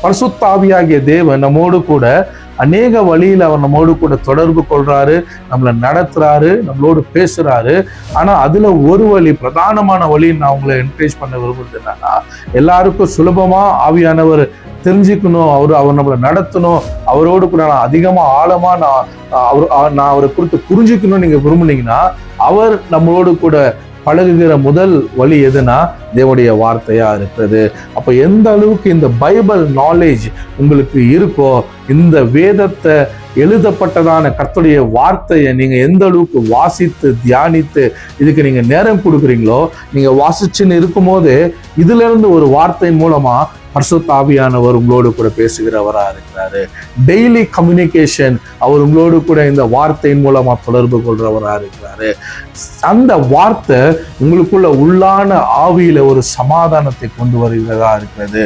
பரிசுத்த ஆவியாகிய தேவன் நம்மோடு கூட அநேக வழியில் அவர் நம்மோடு கூட தொடர்பு கொள்றாரு, நம்மளை நடத்துறாரு, நம்மளோடு பேசுறாரு. ஆனா அதுல ஒரு வழி, பிரதானமான வழி நான் உங்களை என்கரேஜ் பண்ண விரும்புறது என்னன்னா, எல்லாருக்கும் சுலபமா ஆவியானவர் தெரிஞ்சுக்கணும், அவர் நம்மளை நடத்தணும், அவரோடு கூட நான் அதிகமா ஆழமா நான் அவரை குறித்து புரிஞ்சுக்கணும்னு நீங்க விரும்புனீங்கன்னா, அவர் நம்மளோடு கூட பழகுகிற முதல் வழி எதுனா தேவனுடைய வார்த்தையா இருக்கிறது. அப்ப எந்த அளவுக்கு இந்த பைபிள் நாலேஜ் உங்களுக்கு இருக்கோ, இந்த வேதத்தை எழுதப்பட்டதான கர்த்தருடைய வார்த்தையை நீங்க எந்த அளவுக்கு வாசித்து தியானித்து இதுக்கு நீங்க நேரம் கொடுக்குறீங்களோ, நீங்க வாசிச்சுன்னு இருக்கும் போது இதுல இருந்து ஒரு வார்த்தையின் மூலமா பரிசுத்த ஆவியானவர் உங்களோடு கூட பேசுகிறவரா இருக்கிறாரு. டெய்லி கம்யூனிகேஷன், அவர் உங்களோடு கூட இந்த வார்த்தையின் மூலமா தொடர்பு கொள்றவரா இருக்கிறாரு. அந்த வார்த்தை உங்களுக்குள்ள உள்ளான ஆவியில ஒரு சமாதானத்தை கொண்டு வருகிறதா இருக்கிறது.